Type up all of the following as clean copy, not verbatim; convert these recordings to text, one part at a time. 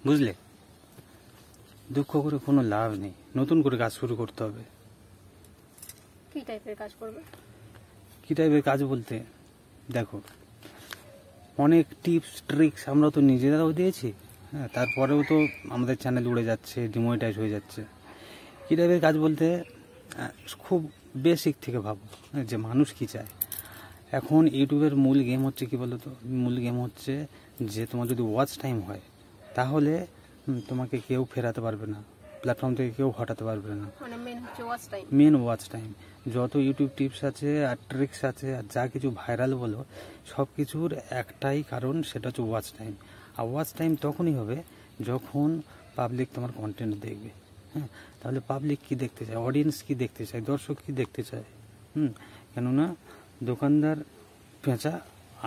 বুঝলে? দুঃখ করে কোনো লাভ নেই, নতুন করে কাজ শুরু করতে হবে। কি টাইপের কাজ করবে? কি টাইপের কাজ বলতে দেখো, অনেক টিপস ট্রিক্স আমরা তো নিজেরাও দিয়েছি, হ্যাঁ, তারপরেও তো আমাদের চ্যানেল উড়ে যাচ্ছে, ডিমনিটাইজ হয়ে যাচ্ছে। কী টাইপের কাজ বলতে খুব বেসিক থেকে ভাবো যে মানুষ কি চায়। এখন ইউটিউবের মূল গেম হচ্ছে কি বলো তো, মূল গেম হচ্ছে যে তোমার যদি ওয়াচ টাইম হয় তাহলে তোমাকে কেউ ফেরাতে পারবে না, প্ল্যাটফর্ম থেকে কেউ হটাতে পারবে না। মানে মেন হচ্ছে watch time. Main watch time. যত ইউটিউব টিপস আছে আর ট্রিক্স আছে আর যা কিছু ভাইরাল বলো, সব কিছুর একটাই কারণ, সেটা হচ্ছে ওয়াচ টাইম। আর ওয়াচ টাইম তখনই হবে যখন পাবলিক তোমার কন্টেন্ট দেখবে। হ্যাঁ, তাহলে পাবলিক কি দেখতে চায়, অডিয়েন্স কি দেখতে চায়, দর্শক কি দেখতে চায়? কেননা দোকানদার পেঁচা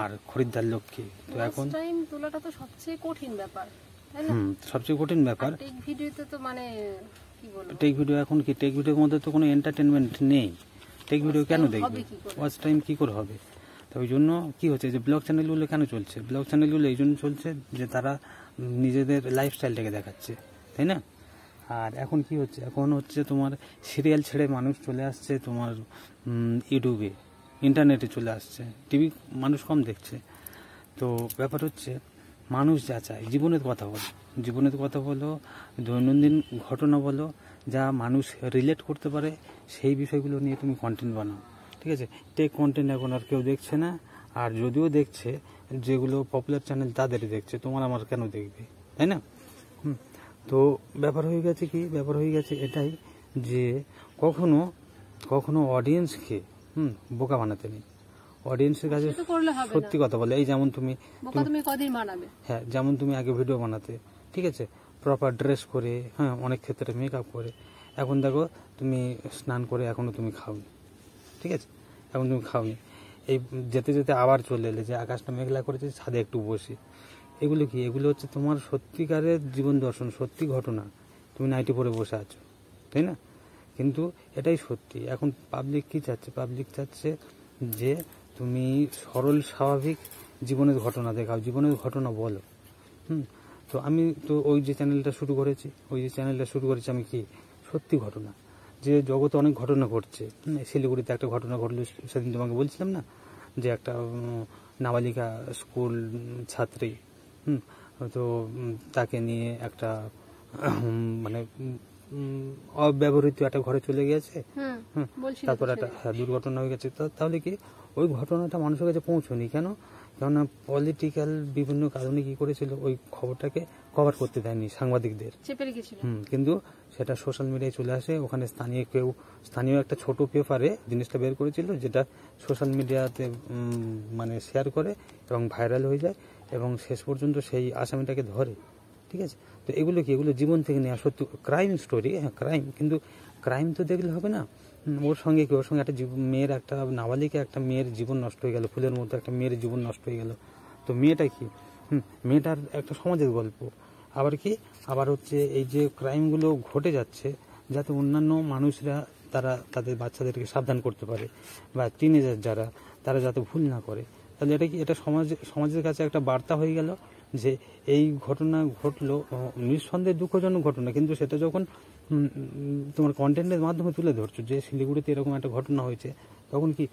আর খরিদ্দার লক্ষ্মী। তো এখন টাইম তোলাটা তো সবচেয়ে কঠিন ব্যাপার, তাই না? সবচেয়ে কঠিন ব্যাপার। টেক ভিডিওতে তো মানে কি বলবো, টেক ভিডিও এখন কি, টেক ভিডিওর মধ্যে তো কোনো এন্টারটেনমেন্ট নেই। টেক ভিডিও কেন দেখবে? ওয়াচ টাইম কি করে হবে? তো ওই জন্য কি হচ্ছে যে ব্লগ চ্যানেলগুলো কেন চলছে? ব্লগ চ্যানেলগুলো এই জন্য চলছে যে তারা নিজেদের লাইফস্টাইলটাকে দেখাচ্ছে, তাই না? আর এখন কি হচ্ছে, এখন হচ্ছে তোমার সিরিয়াল ছেড়ে মানুষ চলে আসছে তোমার ইউটিউবে, ইন্টারনেটে চলে আসছে, টিভি মানুষ কম দেখছে। তো ব্যাপার হচ্ছে মানুষ যা চায়, জীবনের কথা বলো, জীবনের কথা বলো, দৈনন্দিন ঘটনা বলো, যা মানুষ রিলেট করতে পারে সেই বিষয়গুলো নিয়ে তুমি কন্টেন্ট বানাও, ঠিক আছে? টেক কন্টেন্ট এখন আর কেউ দেখছে না, আর যদিও দেখছে, যেগুলো পপুলার চ্যানেল তাদেরই দেখছে, তোমার আমার কেন দেখবে, তাই না? তো ব্যাপার হয়ে গেছে কি, ব্যাপার হয়ে গেছে এটাই যে কখনো কখনো অডিয়েন্সকে বোকা বানাতে নেই। অডিয়েন্সের কাছে সত্যি কথা বলে, এই যেমন তুমি কদিন বানাবে, হ্যাঁ, যেমন তুমি আগে ভিডিও বানাতে, ঠিক আছে, প্রপার ড্রেস করে, হ্যাঁ, অনেক ক্ষেত্রে মেকআপ করে। এখন দেখো তুমি স্নান করে এখনো তুমি খাওনি, ঠিক আছে, এখন তুমি খাওনি, এই যেতে যেতে আবার চলে এলে যে আকাশটা মেঘলা করেছে, ছাদে একটু বসি। এগুলো কি? এগুলো হচ্ছে তোমার সত্যিকারের জীবন দর্শন, সত্যি ঘটনা। তুমি নাইটি পরে বসে আছো, তাই না? কিন্তু এটাই সত্যি। এখন পাবলিক কি চাচ্ছে? পাবলিক চাচ্ছে যে তুমি সরল স্বাভাবিক জীবনের ঘটনা দেখাও, জীবনের ঘটনা বলো। তো আমি তো ওই যে চ্যানেলটা শুরু করেছি, আমি কি সত্যি ঘটনা, যে জগতে অনেক ঘটনা ঘটছে। শিলিগুড়িতে একটা ঘটনা ঘটলো, সেদিন তোমাকে বলছিলাম না, যে একটা নাবালিকা স্কুল ছাত্রী, তো তাকে নিয়ে একটা মানে অব্যবহৃত একটা ঘরে চলে গেছে, তারপর একটা দুর্ঘটনা হয়ে গেছে। তাহলে কি ওই ঘটনাটা মানুষের কাছে পৌঁছনি কেন? কেননা পলিটিক্যাল বিভিন্ন কারণে কি করেছিল, ওই খবরটাকে কভার করতে দেয়নি সাংবাদিকদের, কিন্তু সেটা সোশ্যাল মিডিয়ায় চলে আসে। ওখানে স্থানীয় একটা ছোট পেপারে জিনিসটা বের করেছিল, যেটা সোশ্যাল মিডিয়াতে মানে শেয়ার করে এবং ভাইরাল হয়ে যায়, এবং শেষ পর্যন্ত সেই আসামিটাকে ধরে, ঠিক আছে? তো এগুলো কি? এগুলো জীবন থেকে নেওয়া সত্যি ক্রাইম স্টোরি। হ্যাঁ, ক্রাইম, কিন্তু ক্রাইম তো দেখলে হবে না। ওর সঙ্গে একটা মেয়ের, একটা নাবালিকা একটা মেয়ের জীবন নষ্ট হয়ে গেল, ফুলের মধ্যে একটা মেয়ের জীবন নষ্ট হয়ে গেল। তো মেয়েটা কি? মেয়েটার একটা সমাজের গল্প। আবার কি, আবার হচ্ছে এই যে ক্রাইমগুলো ঘটে যাচ্ছে, যাতে অন্যান্য মানুষরা তারা তাদের বাচ্চাদেরকে সাবধান করতে পারে, বা টিনেজার যারা, তারা যাতে ভুল না করে। তাহলে এটা কি, এটা সমাজের কাছে একটা বার্তা হয়ে গেল যে এই ঘটনা ঘটলো, নিঃসন্দেহে দুঃখজনক ঘটনা, কিন্তু সেটা যখন তোমার কন্টেন্টের মাধ্যমে তুলে ধরছো যে শিলিগুড়িতে এরকম একটা ঘটনা হয়েছে, তখন কি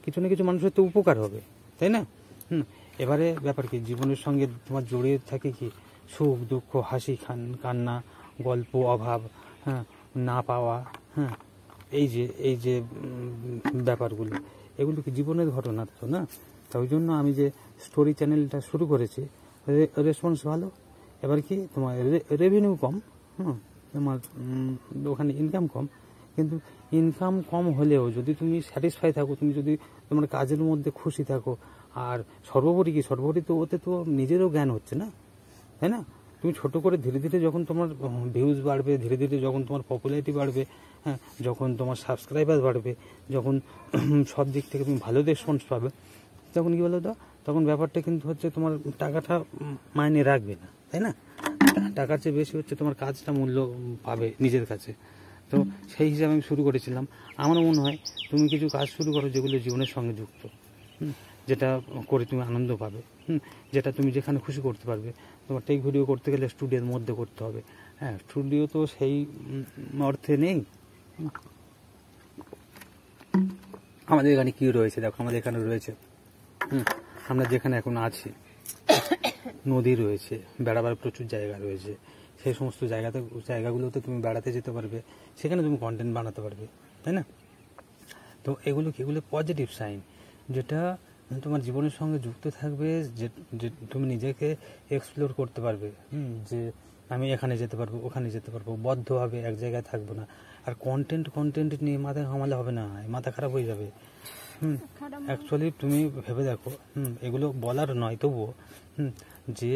কিছু না কিছু মানুষের তো উপকার হবে, তাই না? এবারে ব্যাপার কি, জীবনের সঙ্গে তোমার জড়িয়ে থাকে কি সুখ দুঃখ, হাসি কান্না, গল্প, অভাব, হ্যাঁ, না পাওয়া, হ্যাঁ, এই যে ব্যাপারগুলো, এগুলো কি জীবনের ঘটনা তো না? তা ওই জন্য আমি যে স্টোরি চ্যানেলটা শুরু করেছি, রেসপন্স ভালো। এবার কি, তোমার রেভিনিউ কম, তোমার ওখানে ইনকাম কম, কিন্তু ইনকাম কম হলেও যদি তুমি স্যাটিসফাই থাকো, তুমি যদি তোমার কাজের মধ্যে খুশি থাকো, আর সর্বোপরি তো ওতে তো নিজেরও জ্ঞান হচ্ছে না, তাই না? তুমি ছোট করে ধীরে ধীরে যখন তোমার ভিউজ বাড়বে, ধীরে ধীরে যখন তোমার পপুলারিটি বাড়বে, হ্যাঁ, যখন তোমার সাবস্ক্রাইবার বাড়বে, যখন সব দিক থেকে তুমি ভালো রেসপন্স পাবে, তখন কি বলো তো, তখন ব্যাপারটা কিন্তু হচ্ছে তোমার টাকাটা মাইনে রাখবে না, তাই না? টাকার চেয়ে বেশি হচ্ছে তোমার কাজটা মূল্য পাবে নিজের কাছে। তো সেই হিসাবে আমি শুরু করেছিলাম। আমার মনে হয় তুমি কিছু কাজ শুরু করো যেগুলো জীবনের সঙ্গে যুক্ত, যেটা করে তুমি আনন্দ পাবে, যেটা তুমি যেখানে খুশি করতে পারবে। তোমার টেক ভিডিও করতে গেলে স্টুডিওর মধ্যে করতে হবে। হ্যাঁ, স্টুডিও তো সেই অর্থে নেই। আমাদের এখানে কি রয়েছে দেখো, আমাদের এখানে রয়েছে আমরা যেখানে এখন আছি নদী রয়েছে, বেড়াবার প্রচুর জায়গা রয়েছে। সেই সমস্ত জায়গাগুলোতে তুমি বেড়াতে যেতে পারবে, সেখানে তুমি কন্টেন্ট বানাতে পারবে, তাই না? তো এগুলো পজিটিভ সাইন, যেটা তোমার জীবনের সঙ্গে যুক্ত থাকবে, যে তুমি নিজেকে এক্সপ্লোর করতে পারবে, যে আমি এখানে যেতে পারবো, ওখানে যেতে পারবো, বদ্ধভাবে এক জায়গায় থাকবো না। আর কন্টেন্ট নিয়ে মাথা ঘামালে হবে না, মাথা খারাপ হয়ে যাবে। অ্যাকচুয়ালি তুমি ভেবে দেখো, এগুলো বলার নয় তবুও, যে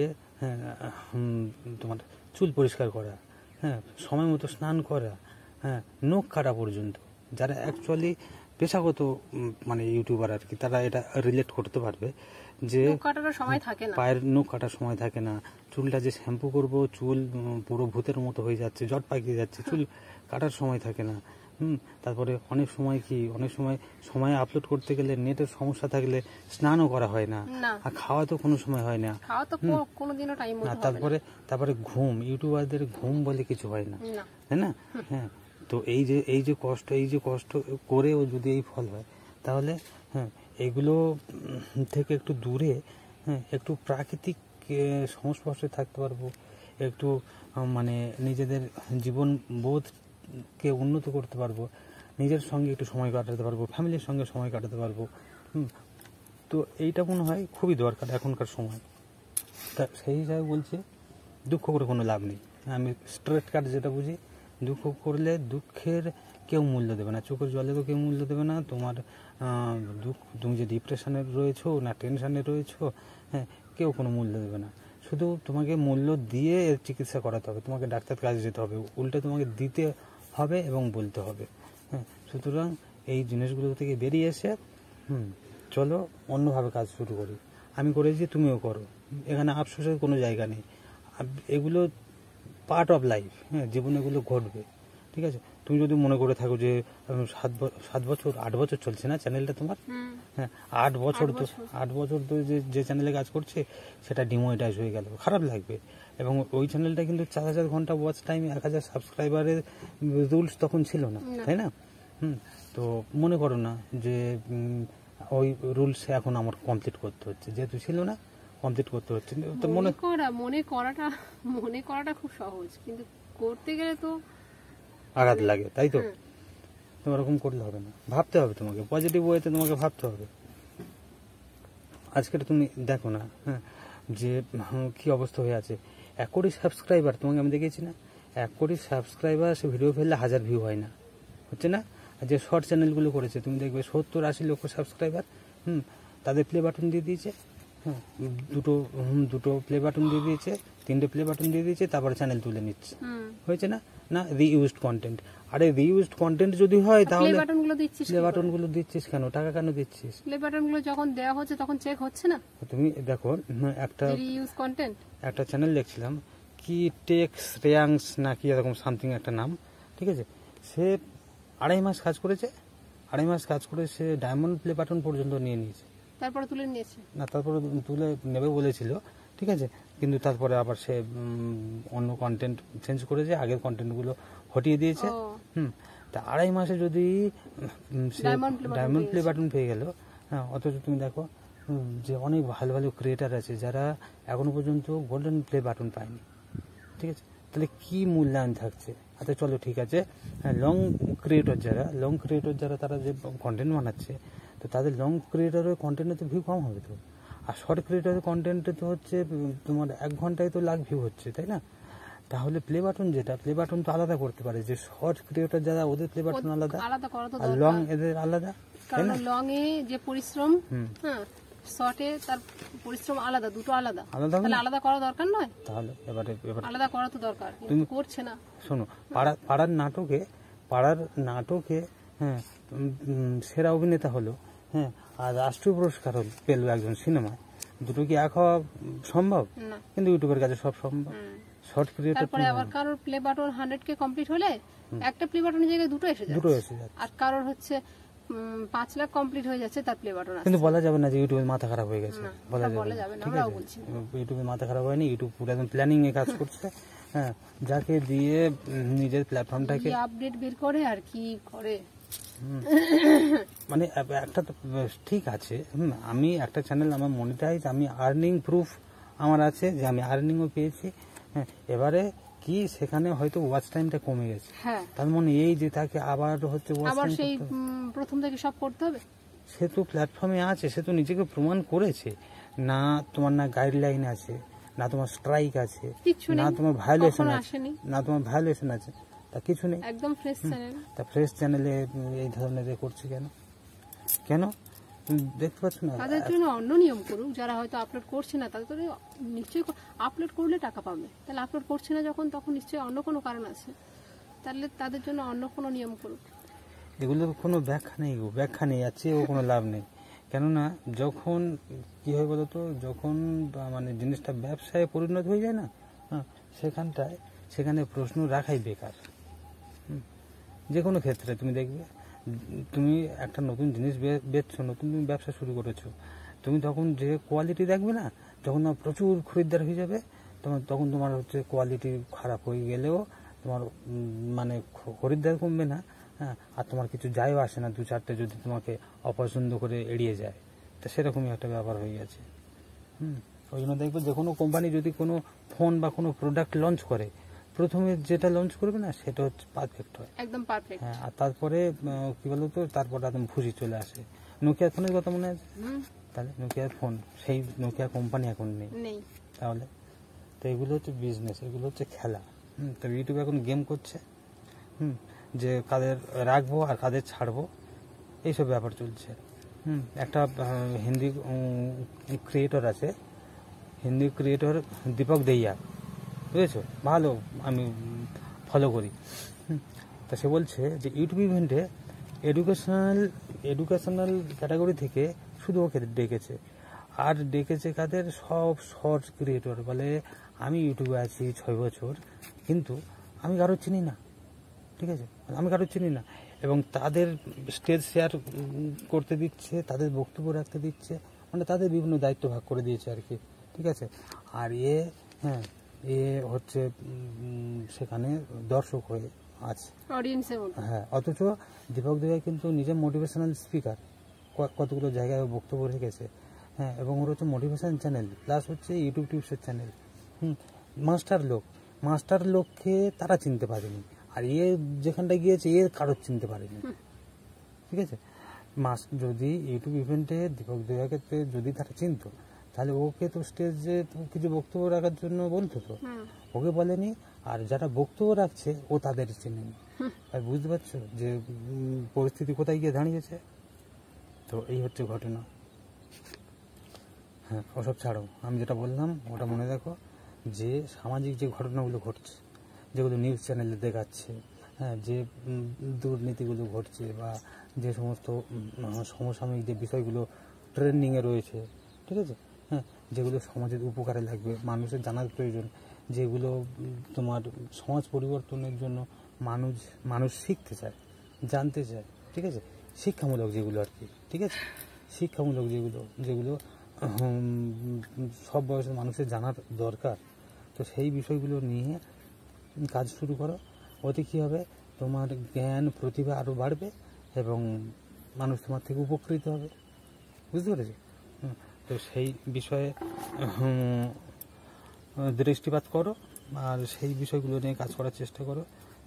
তোমার চুল পরিষ্কার করা, হ্যাঁ, সময় মতো স্নান করা, হ্যাঁ, নখ কাটা পর্যন্ত, যারা অ্যাকচুয়ালি পেশাগত মানে ইউটিউবার আর কি, তারা এটা রিলেট করতে পারবে যে পায়ের নখ কাটার সময় থাকে না, চুলটা যে শ্যাম্পু করবো, চুল পুরো ভূতের মতো হয়ে যাচ্ছে, জট পাকিয়ে যাচ্ছে, চুল কাটার সময় থাকে না। তারপরে অনেক সময় আপলোড করতে গেলে নেটের সমস্যা থাকলে স্নানও করা হয় না, আর খাওয়া তো কোনো সময় হয় না। তারপরে ঘুম, ইউটিউবারদের ঘুম বলে কিছু হয় না, তাই না? হ্যাঁ, তো এই যে কষ্ট করেও যদি এই ফল হয়, তাহলে হ্যাঁ, এগুলো থেকে একটু দূরে, হ্যাঁ, একটু প্রাকৃতিক সংস্পর্শে থাকতে পারবো, একটু মানে নিজেদের জীবন বোধকে উন্নত করতে পারবো, নিজের সঙ্গে একটু সময় কাটাতে পারবো, ফ্যামিলির সঙ্গে সময় কাটাতে পারবো। তো এইটা মনে হয় খুবই দরকার এখনকার সময়। তা সেই হিসাবে বলছে, দুঃখ করে কোনো লাভ নেই। আমি স্ট্রেট কাট যেটা বুঝি, দুঃখ করলে দুঃখের কেউ মূল্য দেবে না, চোখের জলেরও কেউ মূল্য দেবে না। তোমার তুমি যে ডিপ্রেশনে রয়েছো না টেনশনে রয়েছো, হ্যাঁ, কেউ কোনো মূল্য দেবে না। শুধু তোমাকে মূল্য দিয়ে এর চিকিৎসা করাতে হবে, তোমাকে ডাক্তার কাছে যেতে হবে, উল্টে তোমাকে দিতে হবে এবং বলতে হবে। হ্যাঁ, সুতরাং এই জিনিসগুলো থেকে বেরিয়ে এসে চলো অন্যভাবে কাজ শুরু করি। আমি করেছি, তুমিও করো, এখানে আফসোসের কোনো জায়গা নেই। এগুলো পার্ট অফ লাইফ, হ্যাঁ, জীবনে এগুলো ঘটবে, ঠিক আছে? তুমি যদি মনে করে থাকো যে 8 বছর চলছে না চ্যানেলটা তোমার, হ্যাঁ, 8 বছর তো যে চ্যানেলে কাজ করছে সেটা ডিমোনেটাইজ হয়ে গেল, খারাপ লাগবে। এবং ওই চ্যানেলটা কিন্তু 4000 ঘন্টা ওয়াচ টাইম, 1000 সাবস্ক্রাইবারের রুলস তখন ছিল না, তাই না? তো মনে করো না যে ওই রুলস এখন আমার কমপ্লিট করতে হচ্ছে, যেহেতু ছিল না কমপ্লিট করতে হচ্ছে। তো মনে করাটা খুব সহজ, কিন্তু করতে গেলে তো আঘাত লাগে, তাই তো? তোমার ওরকম করলে হবে না, ভাবতে হবে, তোমাকে পজিটিভ ওয়েতে তোমাকে ভাবতে হবে। আজকে তুমি দেখো না, হ্যাঁ, যে কি অবস্থা হয়ে আছে। 1 কোটি সাবস্ক্রাইবার, তোমাকে আমি দেখেছি না, 1 কোটি সাবস্ক্রাইবার, সে ভিডিও ফেললে 1000 ভিউ হয় না, হচ্ছে না? যে শর্ট চ্যানেলগুলো করেছে তুমি দেখবে 70-80 লক্ষ সাবস্ক্রাইবার, তাদের প্লে বাটন দিয়ে দিয়েছে, হ্যাঁ, দুটো প্লে বাটন দিয়ে দিয়েছে, 3টে প্লে বাটন দিয়ে দিয়েছে, তারপরে চ্যানেল তুলে নিচ্ছে, হয়েছে না? না, রিইউজড কন্টেন্ট। আরে রিইউজড কন্টেন্ট যদি হয় তাহলে প্লে বাটনগুলো দিচ্ছিস কেন, টাকা কেন দিচ্ছিস? প্লে বাটনগুলো যখন দেওয়া হচ্ছে তখন চেক হচ্ছে না। তুমি দেখো, একটা রিইউজ কন্টেন্ট, একটা চ্যানেল দেখছিলাম, কি টেক্স রেয়াংস না কি এরকম সামথিং একটা নাম, ঠিক আছে? সে 2.5 মাস কাজ করেছে, 2.5 মাস কাজ করে সে ডায়মন্ড প্লে বাটন পর্যন্ত নিয়ে নিয়েছে। তারপরে তুলে নিয়েছে না, তারপরে তুলে নেবে বলেছিল, ঠিক আছে, কিন্তু তারপরে আবার সে অন্য কন্টেন্ট চেঞ্জ করেছে, আগের কন্টেন্টগুলো হটিয়ে দিয়েছে। তা 2.5 মাসে যদি সে ডায়মন্ড প্লে বাটন পেয়ে গেল, হ্যাঁ, অথচ তুমি দেখো যে অনেক ভালো ভালো ক্রিয়েটার আছে যারা এখনো পর্যন্ত গোল্ডেন প্লে বাটন পায়নি, ঠিক আছে? তাহলে কি মূল্যায়ন থাকছে? আচ্ছা চলো ঠিক আছে, লং ক্রিয়েটর যারা তারা যে কন্টেন্ট বানাচ্ছে, তো তাদের লং ক্রিয়েটরের কন্টেন্টে তো ভিউ কম হবে তো, আর শর্ট ক্রিয়েটরের কন্টেন্টে তো হচ্ছে তোমার 1 ঘন্টায় তো লাখ ভিউ হচ্ছে, তাই না? তাহলে প্লে বাটন তো আলাদা করতে পারে, যে শর্ট ক্রিয়েটর যারা ওদের প্লে বাটন আলাদা, আর লং এদের আলাদা, কারণ লং এ যে পরিশ্রম, হ্যাঁ, শর্টে তার পরিশ্রম আলাদা, দুটো আলাদা, তাহলে আলাদা করা দরকার নয়? তাহলে এবারে আলাদা করা তো দরকার, কিন্তু করছে না। শোনো, পাড়ার নাটকে হ্যাঁ, সেরা অভিনেতা হলো, হ্যাঁ, আর রাষ্ট্রীয় পুরস্কার পেল একজন সিনেমায়, দুটো কি এক হওয়া সম্ভব? কিন্তু ইউটিউবের কাছে সব সম্ভব। শর্ট ক্রিয়েটর, তারপরে আবার কারোর প্লে বাটন 100K কমপ্লিট হলে একটা প্লে বাটনের জায়গায় দুটো এসে যায়, আর কারোর হচ্ছে 5 লাখ কমপ্লিট হয়ে যাচ্ছে তার প্লে বাটন আছে, কিন্তু বলা যাবে না যে ইউটিউবের মাথা খারাপ হয়ে গেছে, বলা বলা যাবে না, ঠিক আমরাও আছে? বলছি না। ইউটিউবের মাথা খারাপ হয়নি, ইউটিউব পুরো একদম প্ল্যানিং এ কাজ করছে। হ্যাঁ, যাকে দিয়ে নিজের প্ল্যাটফর্মটাকে কি আপডেট বের করে আর কি করে, মানে একটা তো ঠিক আছে। আমি একটা চ্যানেল আমার মনিটাইজ, আমি আর্নিং প্রুফ আমার আছে যে আমি আর্নিংও পেয়েছি। হ্যাঁ, এবারে কি সেখানে হয়তো ওয়াচ টাইমটা কমে গেছে, হ্যাঁ তার মানে এই যে তাকে আবার হচ্ছে ওয়াচ আবার টাইম, সেই প্রথম থেকে সব করতে হবে। সে তো প্ল্যাটফর্মে আছে, সে তো নিজেকে প্রমাণ করেছে। না তোমার না গাইডলাইন আছে, না তোমার স্ট্রাইক আছে, কিচ্ছু না নেই, তোমার ভায়োলেশন কখনো আছে, আসেনি, না তোমার ভায়োলেশন আছে, তা কিছু নেই। একদম ফ্রেশ চ্যানেল। তা ফ্রেশ চ্যানেলে এই ধরনের করছে কেন? কেন তুমি দেখতে পাচ্ছ না? তাদের জন্য অন্য নিয়ম করুক, যারা হয়তো আপলোড করছে না তাদের নিশ্চয়ই আপলোড করলে টাকা পাবে, তাহলে আপলোড করছে না যখন, তখন নিশ্চয়ই অন্য কোনো কারণ আছে, তাহলে তাদের জন্য অন্য কোনো নিয়ম করুক। এগুলো কোনো ব্যাখ্যা নেই গো, ব্যাখ্যা নেই, আছে ও কোনো লাভ নেই। কেননা যখন কি হয় বলতো, যখন মানে জিনিসটা ব্যবসায় পরিণত হয়ে যায় না, হ্যাঁ, সেখানে প্রশ্ন রাখাই বেকার। যে কোনো ক্ষেত্রে তুমি দেখবে, তুমি একটা নতুন জিনিস বেচছো, নতুন তুমি ব্যবসা শুরু করেছো, তুমি তখন যে কোয়ালিটি দেখবে না, যখন তোমার প্রচুর খরিদ্দার হয়ে যাবে, তখন তোমার হচ্ছে কোয়ালিটি খারাপ হয়ে গেলেও তোমার মানে খরিদ্দার কমবে না। হ্যাঁ, আর তোমার কিছু যায়ও আসে না, 2-4টে যদি তোমাকে অপছন্দ করে এড়িয়ে যায়, তা সেরকমই একটা ব্যাপার হয়ে গেছে। ওই জন্য দেখবে যে কোনো কোম্পানি যদি কোনো ফোন বা কোনো প্রোডাক্ট লঞ্চ করে, প্রথমে যেটা লঞ্চ করবে না সেটা হচ্ছে পারফেক্ট হয়, একদম পারফেক্ট। হ্যাঁ, আর তারপরে কি বলতো, তারপরে একদম ভুজি চলে আসে। নোকিয়ার ফোনের কথা মনে আছে? তাহলে নোকিয়ার ফোন, সেই নোকিয়া কোম্পানি এখন নেই। তাহলে তো এগুলো হচ্ছে বিজনেস, এগুলো হচ্ছে খেলা। তো ইউটিউব এখন গেম করছে, যে কাদের রাখবো আর কাদের ছাড়বো, এইসব ব্যাপার চলছে। একটা হিন্দি ক্রিয়েটর আছে, হিন্দি ক্রিয়েটর দীপক দেইয়া, বুঝেছো? ভালো, আমি ফলো করি। তা সে বলছে যে ইউটিউব ইভেন্টে এডুকেশনাল ক্যাটাগরি থেকে শুধু ওকে ডেকেছে, আর ডেকেছে কাদের? সব শর্টস ক্রিয়েটর। বলে আমি ইউটিউবে আছি 6 বছর, কিন্তু আমি কারো চিনি না, ঠিক আছে, আমি কারো চিনি না, এবং তাদের স্টেজ শেয়ার করতে দিচ্ছে, তাদের বক্তব্য রাখতে দিচ্ছে, মানে তাদের বিভিন্ন দায়িত্ব ভাগ করে দিয়েছে আর কি, ঠিক আছে। আর এ হচ্ছে সেখানে দর্শক হয়ে আছে, হ্যাঁ। অথচ দীপক দেওয়া কিন্তু নিজে মোটিভেশনাল স্পিকার, কতগুলো জায়গায় বক্তব্য রেখেছে, হ্যাঁ, এবং ওর হচ্ছে মোটিভেশন চ্যানেল, প্লাস হচ্ছে ইউটিউব টিউবসের চ্যানেল। মাস্টার লোককে তারা চিনতে পারেনি, আর যেখানটা গিয়েছে কারোর চিনতে পারেনি, ঠিক আছে। যদি ইউটিউব ইভেন্টে দীপক দেওয়াকে যদি তারা চিনতো, তাহলে ওকে তো স্টেজে কিছু বক্তব্য রাখার জন্য বলতো, তো ওকে বলেনি। আর যারা বক্তব্য রাখছে ও তাদের চেনেনি। আর বুঝতে পারছো যে পরিস্থিতি কোথায় গিয়ে দাঁড়িয়েছে? তো এই হচ্ছে ঘটনা। হ্যাঁ, ওসব ছাড়ো, আমি যেটা বললাম ওটা মনে রাখো, যে সামাজিক যে ঘটনাগুলো ঘটছে, যেগুলো নিউজ চ্যানেলে দেখাচ্ছে, হ্যাঁ, যে দুর্নীতিগুলো ঘটছে, বা যে সমস্ত সমসাময়িক যে বিষয়গুলো ট্রেন্ডিংয়ে রয়েছে, ঠিক আছে, হ্যাঁ, যেগুলো সমাজের উপকারে লাগবে, মানুষের জানার প্রয়োজন, যেগুলো তোমার সমাজ পরিবর্তনের জন্য মানুষ শিখতে চায়, জানতে চায়, ঠিক আছে, শিক্ষামূলক যেগুলো আর কি, ঠিক আছে, শিক্ষামূলক যেগুলো সব বয়সের মানুষের জানার দরকার, তো সেই বিষয়গুলো নিয়ে কাজ শুরু করো। ওতে কী হবে, তোমার জ্ঞান প্রতিভা আরও বাড়বে এবং মানুষ তোমার থেকে উপকৃত হবে, বুঝতে পেরেছো? তো সেই বিষয়ে দৃষ্টিপাত করো, আর সেই বিষয়গুলো নিয়ে কাজ করার চেষ্টা করো,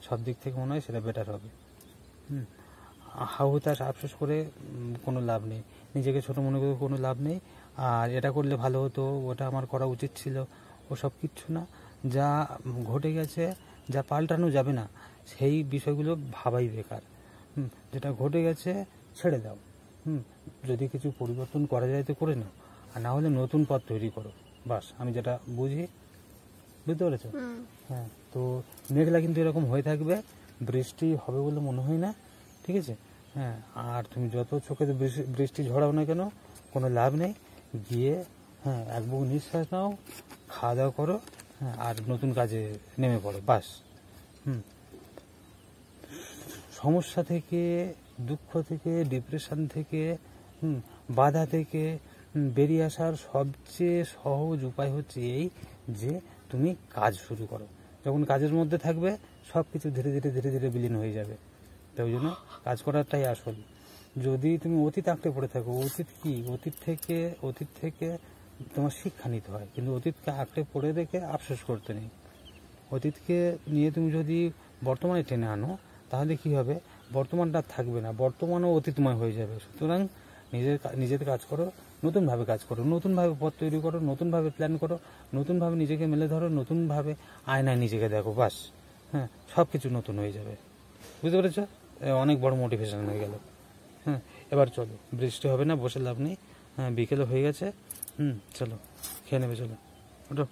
সব দিক থেকে মনে হয় সেটা বেটার হবে। হাহুতাশ আফসোস করে কোনো লাভ নেই, নিজেকে ছোট মনে করে কোনো লাভ নেই। আর এটা করলে ভালো হতো, ওটা আমার করা উচিত ছিল, ওসব কিচ্ছু না। যা ঘটে গেছে, যা পাল্টানো যাবে না, সেই বিষয়গুলো ভাবাই বেকার। যেটা ঘটে গেছে ছেড়ে দাও, যদি কিছু পরিবর্তন করা যায় তো করে নাও, আর না হলে নতুন পথ তৈরি করো, বাস। আমি যেটা বুঝি, বুঝতে পেরেছো? হ্যাঁ, তো মেঘলা কিন্তু এরকম হয়ে থাকবে, বৃষ্টি হবে বলে মনে হয় না, ঠিক আছে। হ্যাঁ, আর তুমি যত চোখে বৃষ্টি ঝরাও না কেন, কোনো লাভ নেই। গিয়ে এক বুক নিঃশ্বাস নাও, খাওয়া দাওয়া করো, আর নতুন কাজে নেমে পড়ো, বাস। সমস্যা থেকে দুঃখ থেকে, ডিপ্রেশন থেকে, বাধা থেকে বেরিয়ে আসার সবচেয়ে সহজ উপায় হচ্ছে এই যে তুমি কাজ শুরু করো। যখন কাজের মধ্যে থাকবে সব কিছু ধীরে ধীরে ধীরে ধীরে বিলীন হয়ে যাবে। তাই জন্য কাজ করাটাই আসল। যদি তুমি অতীত আঁকড়ে পড়ে থাকো, অতীত কি, অতীত থেকে তোমার শিক্ষা নিতে হয়, কিন্তু অতীতকে আঁকড়ে পড়ে রেখে আফসোস করতে নেই। অতীতকে নিয়ে তুমি যদি বর্তমানে টেনে আনো তাহলে কি হবে, বর্তমানটা থাকবে না, বর্তমানও অতীতময় হয়ে যাবে। সুতরাং নিজের কাজ করো, নতুনভাবে কাজ করো, নতুনভাবে পথ তৈরি করো, নতুনভাবে প্ল্যান করো, নতুনভাবে নিজেকে মেলে ধরো, নতুনভাবে আয়নায় নিজেকে দেখো, বাস। হ্যাঁ, সব কিছু নতুন হয়ে যাবে। বুঝতে পেরেছ? অনেক বড় মোটিভেশন হয়ে গেল। হ্যাঁ, এবার চলো, বৃষ্টি হবে না, বসে লাভ নেই। হ্যাঁ, বিকেলে হয়ে গেছে। চলো খেয়ে নেবে, চলো ওঠো।